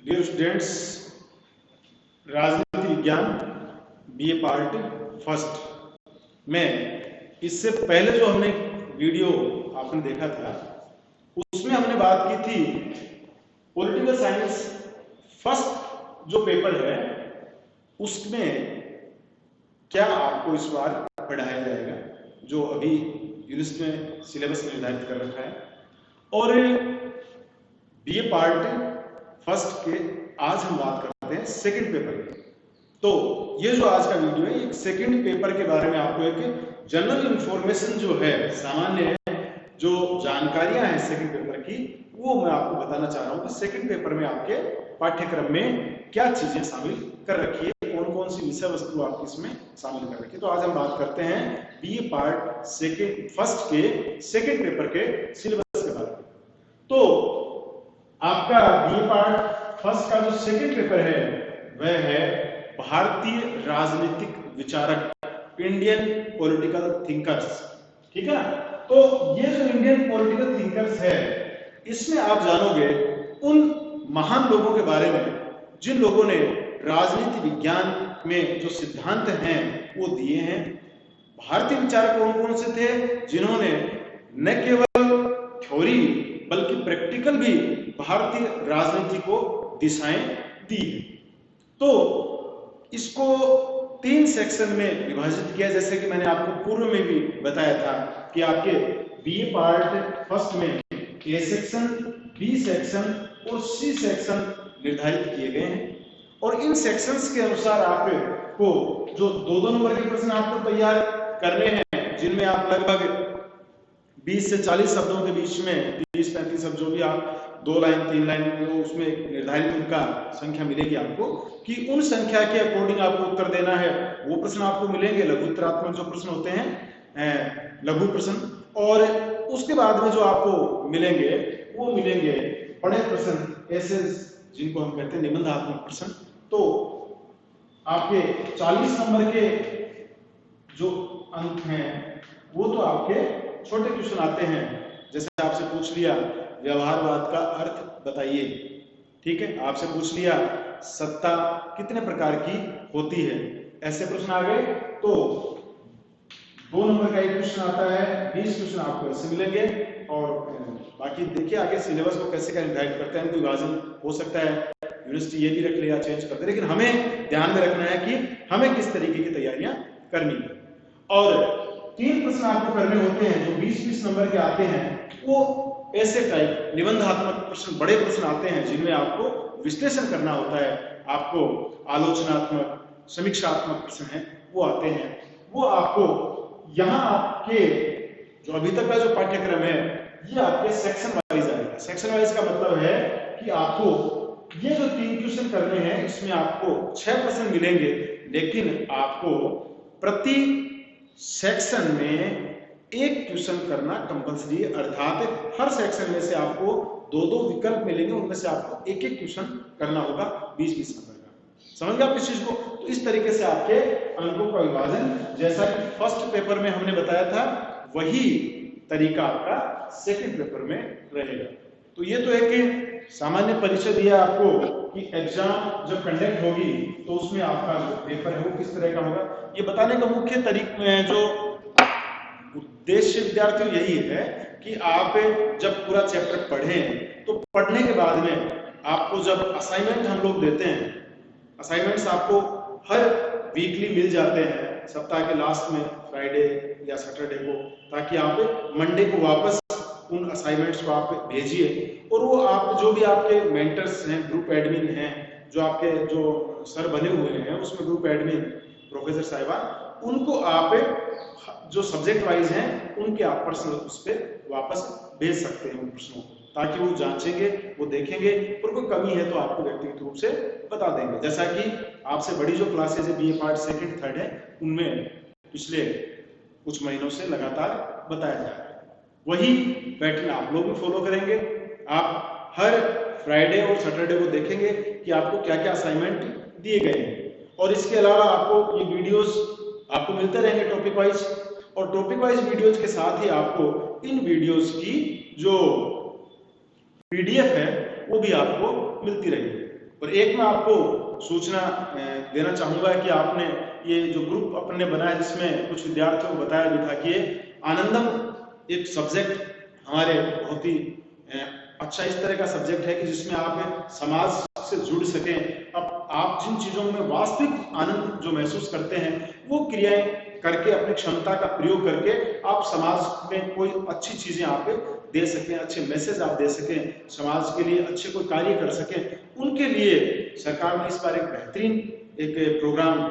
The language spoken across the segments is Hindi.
डियर स्टूडेंट्स, राजनीति विज्ञान बीए पार्ट फर्स्ट में इससे पहले जो हमने वीडियो आपने देखा था उसमें हमने बात की थी पॉलिटिकल साइंस फर्स्ट जो पेपर है उसमें क्या आपको इस बार पढ़ाया जाएगा, जो अभी यूनिवर्सिटी में सिलेबस निर्धारित कर रखा है। और बीए पार्ट फर्स्ट के आज हम बात करते हैं सेकंड पेपर की। तो ये जो आज का वीडियो है एक सेकंड पेपर के बारे में आपको एक जनरल इंफॉर्मेशन जो है, सामान्य जो जानकारियां हैं सेकंड पेपर की, वो मैं आपको बताना चाह रहा हूं कि सेकंड पेपर में आपके पाठ्यक्रम में क्या चीजें शामिल कर रखी है, कौन कौन सी विषय वस्तु आपकी इसमें शामिल कर रखी है। तो आज हम बात करते हैं बीए पार्ट सेकंड फर्स्ट के सेकंड पेपर के सिलेबस के बारे में। तो आपका बीए पार्ट फर्स्ट का जो सेकंड पेपर है वह है भारतीय राजनीतिक विचारक, इंडियन पॉलिटिकल थिंकर्स। ठीक है ना। तो ये जो इंडियन पॉलिटिकल थिंकर्स है इसमें आप जानोगे उन महान लोगों के बारे में जिन लोगों ने राजनीति विज्ञान में जो सिद्धांत हैं वो दिए हैं। भारतीय विचारक कौन कौन से थे जिन्होंने न केवल थ्योरी बल्कि प्रैक्टिकल भी भारतीय राजनीति को दिशाएं दी। तो इसको 3 सेक्शन में विभाजित किया, जैसे कि मैंने आपको पूर्व में भी बताया था कि आपके बीए पार्ट फर्स्ट में ए सेक्शन, बी सेक्शन और सी सेक्शन निर्धारित किए गए हैं। और इन सेक्शंस के अनुसार आपको जो 2-2 नंबर के प्रश्न आपको तैयार करने हैं, जिनमें आप लगभग 20 से 40 शब्दों के बीच में 30-35 शब्द जो भी आप 2 लाइन 3 लाइन उसमें निर्धारित उनका संख्या मिलेगी आपको, कि उन संख्या के अकॉर्डिंग आपको उत्तर देना है। वो प्रश्न आपको मिलेंगे लघु उत्तरात्मक जो प्रश्न होते हैं, लघु प्रश्न। और उसके बाद में जो आपको मिलेंगे वो मिलेंगे बड़े प्रश्न, ऐसे जिनको हम कहते हैं निबंधात्मक प्रश्न। तो आपके 40 नंबर के जो अंक हैं वो तो आपके छोटे क्वेश्चन आते हैं, जैसे आपसे पूछ लिया व्यवहारवाद का अर्थ बताइए। ठीक है, आपसे पूछ लिया सत्ता कितने प्रकार की होती है, ऐसे प्रश्न आ गए। तो 2 नंबर का एक क्वेश्चन आता है, 20 क्वेश्चन आपको ऐसे मिलेंगे। और बाकी देखिए आगे सिलेबस को कैसे क्या निर्धारित करते हैं, विभाजन हो सकता है यूनिवर्सिटी ये भी रख ले या चेंज कर दे, लेकिन हमें ध्यान में रखना है कि हमें किस तरीके की तैयारियां करनी है। और 3 प्रश्न आपको करने होते हैं जो 20-20 नंबर के आते हैं, वो ऐसे टाइप निबंधात्मक प्रश्न, बड़े प्रश्न आते हैं जिनमें आपको विश्लेषण करना होता है, आपको आलोचनात्मक समीक्षात्मक प्रश्न हैं वो आते हैं। वो आपको यहाँ आपके जो अभी तक का जो पाठ्यक्रम है ये आपके सेक्शन वाइज आएगा। सेक्शन वाइज का मतलब है कि आपको ये जो 3 क्वेश्चन करने हैं इसमें आपको 6 प्रश्न मिलेंगे, लेकिन आपको प्रति सेक्शन में 1 क्वेश्चन करना कंपल्सरी है। अर्थात हर सेक्शन में से आपको 2-2 विकल्प मिलेंगे, उनमें से आपको 1-1 क्वेश्चन करना होगा 20-20 नंबर का। समझ गए आप इस चीज को। तो इस तरीके से आपके अंकों का विभाजन, जैसा कि फर्स्ट पेपर में हमने बताया था, वही तरीका आपका सेकंड पेपर में रहेगा। तो ये तो एक सामान्य परिचय दिया आपको कि एग्जाम जब कंडक्ट होगी तो उसमें आपका जो पेपर है वो किस तरह का होगा। ये बताने का मुख्य तरीका जो उद्देश्य विद्यार्थियों यही है कि आप जब पूरा चैप्टर पढ़ें तो पढ़ने के बाद में आपको जब असाइनमेंट हम लोग देते हैं, असाइनमेंट्स आपको हर वीकली मिल जाते हैं, सप्ताह के लास्ट में फ्राइडे या सैटरडे को, ताकि आप मंडे को वापस उन असाइनमेंट्स को आप भेजिए। और वो आप जो भी आपके मेंटर्स हैं, ग्रुप एडमिन हैं, जो आपके जो सर बने हुए हैं उसमें ग्रुप एडमिन प्रोफेसर साहिबान, उनको आप जो सब्जेक्ट वाइज हैं उनके आप प्रश्न उस पर वापस भेज सकते हैं उन प्रश्नों को, ताकि वो जांचेंगे, वो देखेंगे और कोई कमी है तो आपको व्यक्तिगत रूप से बता देंगे। जैसा कि आपसे बड़ी जो क्लासेज है बीए पार्ट सेकंड थर्ड है, उनमें पिछले कुछ महीनों से लगातार बताया जा रहा है। वही पैटर्न आप लोग भी फॉलो करेंगे। आप हर फ्राइडे और सैटरडे को देखेंगे कि आपको क्या क्या असाइनमेंट दिए गए हैं। और इसके अलावा आपको ये वीडियोस आपको मिलते रहेंगे टॉपिक वाइज, और टॉपिक वाइज वीडियोस के साथ ही आपको इन वीडियोस की जो पीडीएफ है वो भी आपको मिलती रहेगी। और एक मैं आपको सूचना देना चाहूंगा कि आपने ये जो ग्रुप अपने बनाया जिसमें कुछ विद्यार्थियों को बताया भी था कि आनंदम एक सब्जेक्ट हमारे बहुत ही अच्छा इस तरह का सब्जेक्ट है कि जिसमें आप समाज से जुड़ सकें। अब आप जिन चीजों में वास्तविक आनंद जो महसूस करते हैं वो क्रियाएं करके अपनी क्षमता का प्रयोग करके आप समाज में कोई अच्छी चीजें आप दे सकें, अच्छे मैसेज आप दे सकें, समाज के लिए अच्छे कोई कार्य कर सकें, उनके लिए सरकार ने इस बार एक बेहतरीन एक प्रोग्राम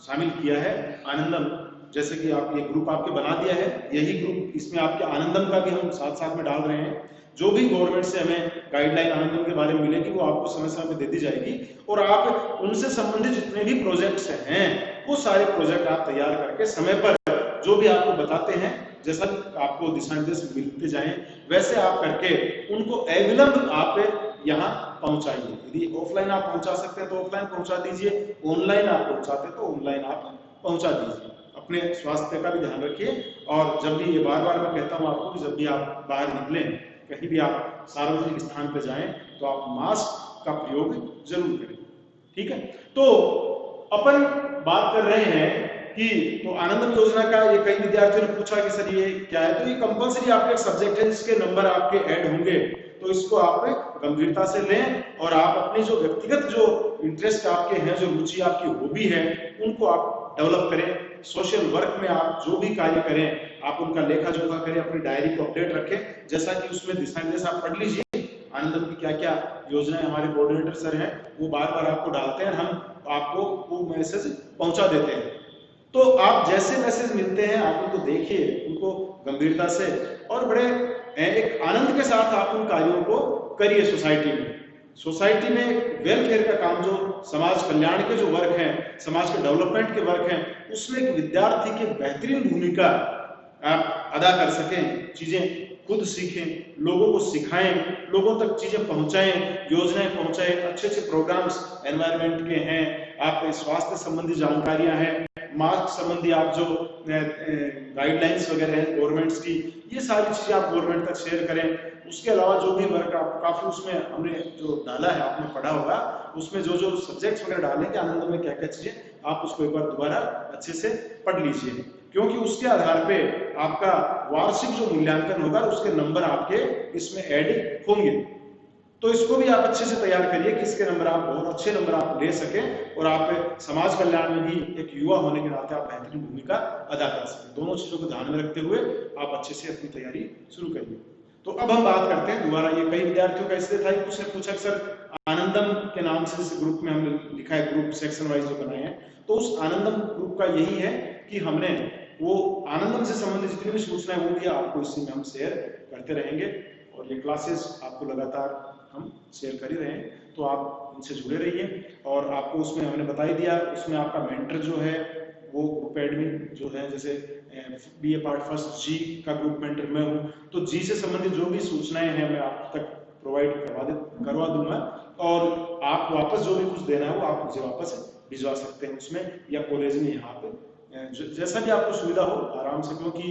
शामिल किया है आनंदम। जैसे कि आप ये ग्रुप आपके बना दिया है, यही ग्रुप इसमें आपके आनंदम का भी हम साथ साथ में डाल रहे हैं। जो भी गवर्नमेंट से हमें गाइडलाइन आनंदम के बारे में मिलेगी वो आपको समय समय पर दे दी जाएगी और आप उनसे संबंधित जितने भी प्रोजेक्ट्स हैं वो सारे प्रोजेक्ट आप तैयार करके समय पर जो भी आपको बताते हैं, जैसा आपको दिशा निर्देश मिलते जाएं वैसे आप करके उनको अविलंब आप यहाँ पहुंचाइए। यदि ऑफलाइन आप पहुंचा सकते हैं तो ऑफलाइन पहुंचा दीजिए, ऑनलाइन आप पहुंचाते हैं तो ऑनलाइन आप पहुंचा दीजिए। अपने स्वास्थ्य का भी ध्यान रखिए और जब भी, ये बार बार मैं कहता हूं आपको कि जब भी आप बाहर निकलें, कहीं भी आप सार्वजनिक स्थान पर जाएं तो आप मास्क का प्रयोग जरूर करें। ठीक है, तो अपन बात कर रहे हैं कि तो आनंदम योजना का ये कई विद्यार्थियों ने पूछा कि सर ये क्या है, तो ये कंपलसरी आपका एक सब्जेक्ट है जिसके नंबर आपके ऐड होंगे, तो इसको आप गंभीरता से लें और आप अपनी जो व्यक्तिगत जो इंटरेस्ट आपके हैं, जो रुचि आपकी हॉबी है, उनको आप डेवलप करें। सोशल वर्क में आप जो भी कार्य करें आप उनका लेखा जोखा करें, अपनी डायरी को अपडेट रखें, जैसा कि उसमें दिशा निर्देश आप पढ़ लीजिए। आनंदम की क्या क्या योजनाएं हमारे कोऑर्डिनेटर सर हैं वो बार बार आपको डालते हैं, हम आपको वो मैसेज पहुंचा देते हैं। तो आप जैसे मैसेज मिलते हैं आप उनको देखिए, उनको गंभीरता से और बड़े एक आनंद के साथ आप उन कार्यों को करिए। सोसाइटी में वेलफेयर का काम, जो समाज कल्याण के जो वर्क हैं, समाज के डेवलपमेंट के वर्क हैं, उसमें एक विद्यार्थी की बेहतरीन भूमिका आप अदा कर सकें। चीजें खुद सीखें, लोगों को सिखाएं, लोगों तक चीजें पहुंचाएं, योजनाएं पहुंचाएं, अच्छे अच्छे प्रोग्राम्स एनवायरनमेंट के हैं, आपके स्वास्थ्य संबंधी जानकारियां हैं, मास्क संबंधी आप जो गाइडलाइंस वगैरह हैं गवर्नमेंट्स की, ये सारी चीजें आप गवर्नमेंट तक शेयर करें। उसके अलावा जो भी वर्क आप काफी उसमें हमने जो डाला है, आपने पढ़ा होगा, उसमें जो जो सब्जेक्ट्स वगैरह डालने के आनंद में क्या क्या चीजें आप उसको एक बार दोबारा अच्छे से पढ़ लीजिए, क्योंकि उसके आधार पे आपका वार्षिक जो मूल्यांकन होगा उसके नंबर आपके इसमें ऐड होंगे। तो इसको भी आप अच्छे से तैयार करिए कि इसके नंबर आप बहुत अच्छे नंबर आप ले सकें और आप समाज कल्याण में भी एक युवा होने के नाते आप बेहतरीन भूमिका अदा कर सकें। दोनों चीजों को ध्यान में रखते हुए आप अच्छे से अपनी तैयारी शुरू करिए। तो अब हम बात करते हैं दोबारा, ये कई विद्यार्थियों का इसलिए था, कुछ ने पूछा सर आनंदम के नाम से इस ग्रुप में हमने लिखा है, ग्रुप सेक्शन वाइज जो बनाए हैं, तो उस आनंदम ग्रुप का यही है कि हमने वो आनंदम से संबंधित जितनी भी सूचनाएं होंगी आपको इसी में हम शेयर करते रहेंगे और ये क्लासेस आपको लगातार हम शेयर कर ही रहे हैं, तो आप इनसे जुड़े रहिए। और आपको उसमें हमने बता ही दिया, उसमें आपका मेंटर जो है वो ग्रुप एडमिन जो है, जैसे बीए पार्ट फर्स्ट जी का ग्रुप मेंटर मैं हूँ, तो जी से संबंधित जो भी सूचनाएं हैं मैं आप तक प्रोवाइड करवा दूंगा और आप वापस जो भी कुछ देना है वो आप मुझे वापस भिजवा सकते हैं उसमें, या कॉलेज में यहाँ पे जैसा भी आपको सुविधा हो आराम से, क्योंकि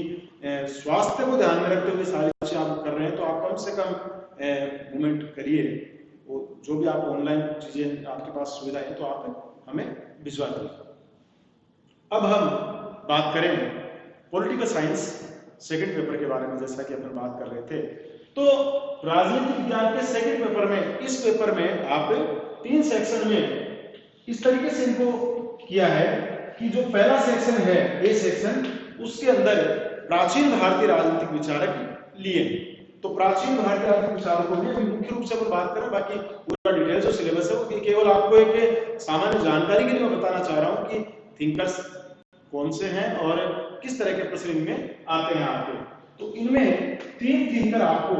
स्वास्थ्य को ध्यान में रखते हुए सारी चीजें आप कर रहे हैं, तो आप कम से कम मूवमेंट करिए। वो जो भी आप ऑनलाइन चीजें आपके पास सुविधा है तो आप हमें भिजवा दीजिए। अब हम बात करें पॉलिटिकल साइंस सेकंड पेपर के बारे में, जैसा कि अपन बात कर रहे थे। तो राजनीतिक विज्ञान के सेकंड पेपर में, इस पेपर में आप 3 सेक्शन में इस तरीके से इनको किया है कि जो पहला सेक्शन है ए सेक्शन, उसके अंदर प्राचीन भारतीय राजनीतिक विचारक लिए। तो प्राचीन भारतीय राजनीतिक विचारकों में अभी मुख्य रूप से अपन बात करें, बाकी पूरा डिटेल जो सिलेबस है वो केवल आपको एक सामान्य जानकारी के लिए मैं बताना चाह रहा हूं कि थिंकर्स कौन से हैं और किस तरह के प्रश्न इनमें आते हैं आपके। तो इनमें 3 थिंकर आपको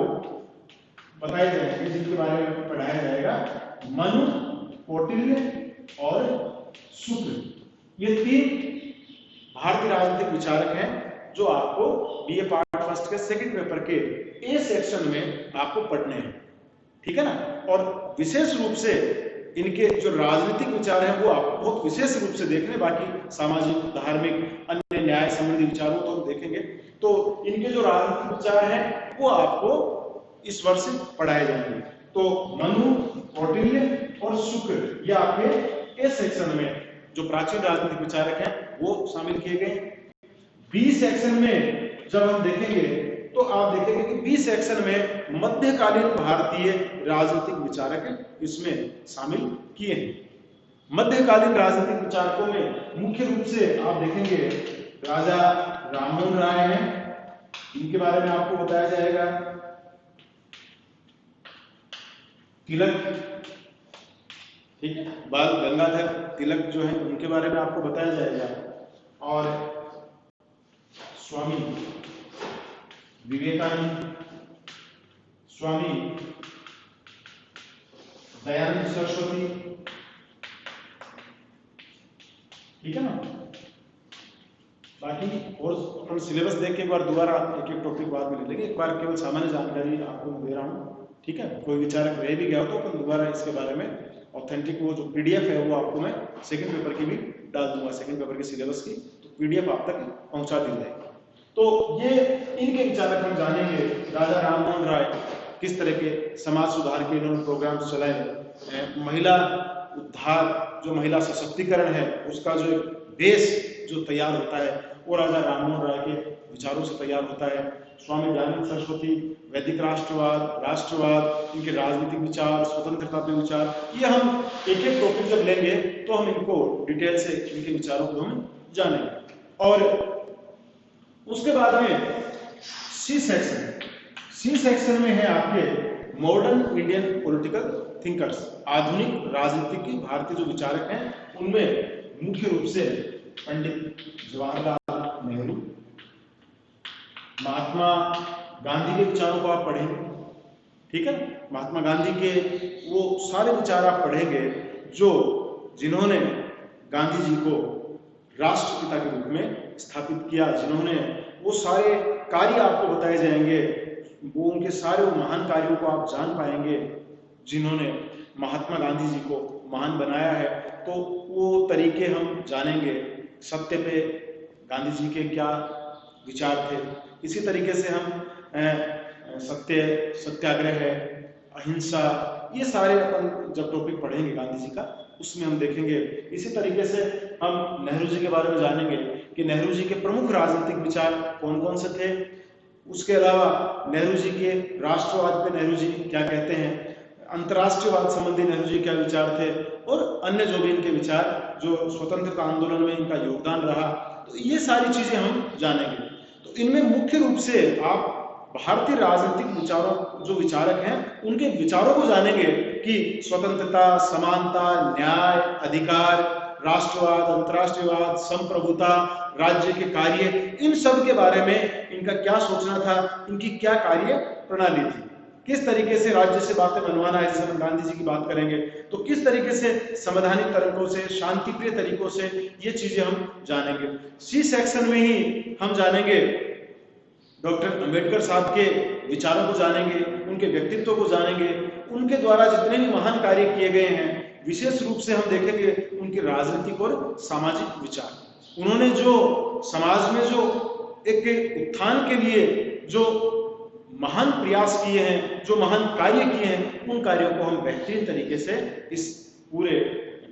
बताए जाएंगे जिनके बारे में पढ़ाया जाएगा, मनु, कौटिल्य और शुक्ल। ये 3 भारतीय राजनीतिक विचारक हैं जो आपको बीए पार्ट फर्स्ट के सेकंड पेपर के ए सेक्शन में आपको पढ़ने हैं, ठीक है ना। और विशेष रूप से इनके जो राजनीतिक विचार हैं वो आपको बहुत विशेष रूप से देखने, बाकी सामाजिक, धार्मिक, अन्य न्याय संबंधी विचारों तो हम देखेंगे। तो इनके जो राजनीतिक विचार हैं वो आपको इस वर्ष पढ़ाए जाएंगे। तो मनु, कौटिल्य और शुक्र ये आपके ए सेक्शन में जो प्राचीन राजनीतिक विचारक हैं वो शामिल किए गए। बी सेक्शन में जब हम देखेंगे तो आप देखेंगे कि बी सेक्शन में मध्यकालीन भारतीय राजनीतिक विचारक इसमें शामिल किए हैं। मध्यकालीन राजनीतिक विचारकों में मुख्य रूप से आप देखेंगे राजा राममोहन राय हैं, इनके बारे में आपको बताया जाएगा। तिलक, ठीक है, बाल गंगाधर तिलक जो है उनके बारे में आपको बताया जाएगा। और स्वामी विवेकानंद, स्वामी दयानंद सरस्वती, ठीक है ना। बाकी और अपन सिलेबस देख के एक बार दोबारा एक एक टॉपिक बाद में ले लेंगे, एक बार केवल सामान्य जानकारी आपको दे रहा हूँ, ठीक है। कोई विचारक रह भी गया हो तो अपन दोबारा इसके बारे में ऑथेंटिक वो जो पीडीएफ है वो आपको मैं सेकंड पेपर की भी डाल दूंगा, सेकंड पेपर के सिलेबस की तो पीडीएफ आप तक पहुंचा दी जाएगी। तो ये इनके विचारक हम जानेंगे। राजा राममोहन राय किस तरह के समाज सुधार के इन्होंने प्रोग्राम्स चलाए, महिला उद्धार जो महिला सशक्तिकरण है उसका जो बेस जो तैयार होता है वो राजा राममोहन राय के विचारों से तैयार होता है। स्वामी दयानंद सरस्वती वैदिक राष्ट्रवाद, राष्ट्रवाद, इनके राजनीतिक विचार, स्वतंत्रता पे विचार, ये हम एक एक टॉपिक जब लेंगे तो हम इनको डिटेल से इनके विचारों को हम जानेंगे। और उसके बाद में सी सेक्शन, सी सेक्शन में है आपके मॉडर्न इंडियन पॉलिटिकल थिंकर्स, आधुनिक राजनीति की भारतीय जो विचारक हैं उनमें मुख्य रूप से पंडित जवाहरलाल नेहरू, महात्मा गांधी के विचारों को आप पढ़ेंगे, ठीक है। महात्मा गांधी के वो सारे विचार आप पढ़ेंगे जो जिन्होंने गांधी जी को राष्ट्रपिता के रूप में स्थापित किया, जिन्होंने वो सारे कार्य आपको बताए जाएंगे, वो उनके सारे महान कार्यों को आप जान पाएंगे जिन्होंने महात्मा गांधी जी को महान बनाया है। तो वो तरीके हम जानेंगे, सत्य पे गांधी जी के क्या विचार थे। इसी तरीके से हम सत्याग्रह है, अहिंसा, ये सारे अपन जब टॉपिक पढ़ेंगे गांधी जी का उसमें हम देखेंगे। इसी तरीके से हम नेहरू जी के बारे में जानेंगे कि नेहरू जी के प्रमुख राजनीतिक विचार कौन कौन से थे। उसके अलावा नेहरू जी के राष्ट्रवाद पे नेहरू जी क्या कहते हैं, अंतर्राष्ट्रीयवाद संबंधी नेहरू जी क्या विचार थे, और अन्य जो भी इनके विचार जो स्वतंत्रता आंदोलन में इनका योगदान रहा, तो ये सारी चीजें हम जानेंगे। तो इनमें मुख्य रूप से आप भारतीय राजनीतिक विचारों जो विचारक हैं उनके विचारों को जानेंगे कि स्वतंत्रता, समानता, न्याय, अधिकार, राष्ट्रवाद, अंतर्राष्ट्रीयवाद, संप्रभुता, राज्य के कार्य, इन सब के बारे में इनका क्या सोचना था, इनकी क्या कार्य प्रणाली थी, किस तरीके से राज्य से बातें मनवाना है। जैसे हम गांधी जी की बात करेंगे तो किस तरीके से संवैधानिक तरीकों से, शांतिप्रिय तरीकों से ये चीजें हम जानेंगे। सी सेक्शन में ही हम जानेंगे डॉक्टर अंबेडकर साहब के विचारों को जानेंगे, उनके व्यक्तित्व को जानेंगे, उनके द्वारा जितने भी महान कार्य किए गए हैं, विशेष रूप से हम देखेंगे उनके राजनीतिक और सामाजिक विचार। उन्होंने जो समाज में जो एक उत्थान के लिए जो महान प्रयास किए हैं, जो महान कार्य किए हैं, उन कार्यों को हम बेहतरीन तरीके से इस पूरे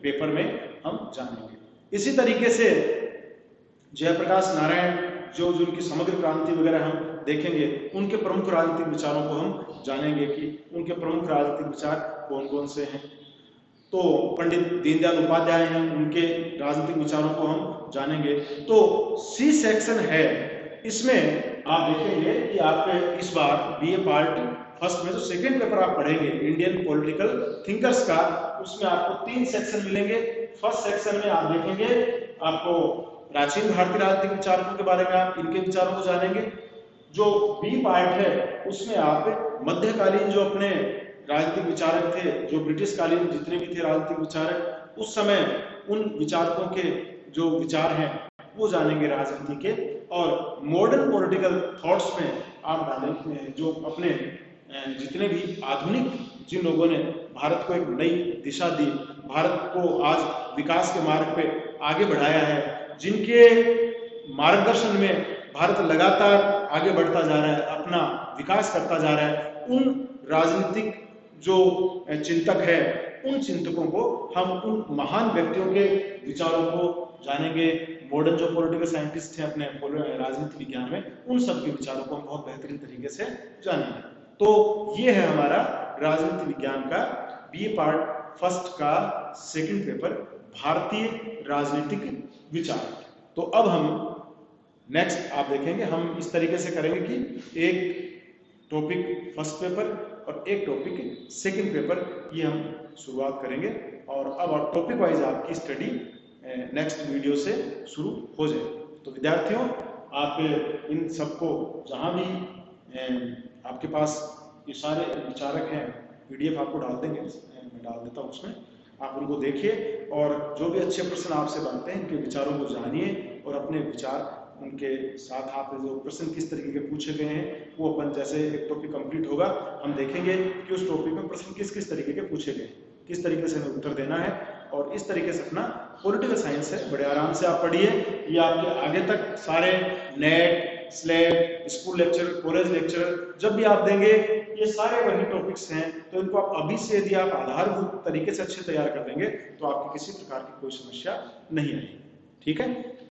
पेपर में हम जानेंगे। इसी तरीके से जयप्रकाश नारायण जो उनकी समग्र क्रांति वगैरह हम देखेंगे, उनके प्रमुख राजनीतिक विचारों को हम जानेंगे कि उनके प्रमुख राजनीतिक विचार कौन कौन से हैं। तो पंडित दीनदयाल उपाध्याय हैं, उनके राजनीतिक विचारों को हम जानेंगे। तो सी सेक्शन है, इसमें आप देखेंगे कि आप इस बार बीए पार्ट फर्स्ट में जो सेकंड पेपर आप पढ़ेंगे इंडियन पॉलिटिकल थिंकर्स का, उसमें आपको 3 सेक्शन मिलेंगे। फर्स्ट सेक्शन में आप देखेंगे आपको प्राचीन भारतीय राजनीतिक विचारकों के बारे में, आप इनके विचारों को जानेंगे। जो बी पार्ट है उसमें आप मध्यकालीन जो अपने राजनीतिक विचारक थे, जो ब्रिटिश कालीन जितने भी थे राजनीतिक विचारक, उस समय उन विचारकों के जो विचार हैं वो जानेंगे राजनीति के। और मॉडर्न पॉलिटिकल थॉट्स में आप डालेंगे जो अपने जितने भी आधुनिक जिन लोगों ने भारत को एक नई दिशा दी, भारत को आज विकास के मार्ग पे आगे बढ़ाया है, जिनके मार्गदर्शन में भारत लगातार आगे बढ़ता जा रहा है, अपना विकास करता जा रहा है, उन राजनीतिक जो चिंतक है, उन चिंतकों को हम उन महान व्यक्तियों के विचारों को जानेंगे। मॉडर्न जो पॉलिटिकल साइंटिस्ट हैं अपने राजनीति विज्ञान में, उन सब के विचारों को हम बहुत बेहतरीन तरीके से जानेंगे। तो ये है हमारा राजनीति विज्ञान का बीए पार्ट फर्स्ट का सेकंड पेपर, भारतीय राजनीतिक विचार। तो अब हम नेक्स्ट आप देखेंगे, हम इस तरीके से करेंगे कि एक टॉपिक फर्स्ट पेपर और एक टॉपिक सेकंड पेपर, ये हम शुरुआत करेंगे। और अब टॉपिक वाइज आपकी स्टडी नेक्स्ट वीडियो से शुरू हो जाए। तो विद्यार्थियों, आप इन सबको जहां भी आपके पास ये सारे विचारक हैं, पीडीएफ आपको डाल देंगे, मैं डाल देता हूँ उसमें, आप उनको देखिए और जो भी अच्छे प्रश्न आपसे बनते हैं इनके विचारों को जानिए और अपने विचार उनके साथ आप जो प्रश्न किस तरीके के पूछे गए हैं वो अपन जैसे एक टॉपिक कंप्लीट होगा हम देखेंगे कि उस टॉपिक में प्रश्न किस किस तरीके के पूछे गए, किस तरीके से हमें उत्तर देना है। और इस तरीके से अपना पॉलिटिकल साइंस है, बड़े आराम से आप पढ़िए। ये आपके आगे तक सारे net, slab, school lecture, college lecture जब भी आप देंगे, ये सारे वही टॉपिक्स हैं। तो इनको आप अभी से यदि आप आधारभूत तरीके से अच्छे तैयार कर देंगे तो आपकी किसी प्रकार की कोई समस्या नहीं आएगी। ठीक है।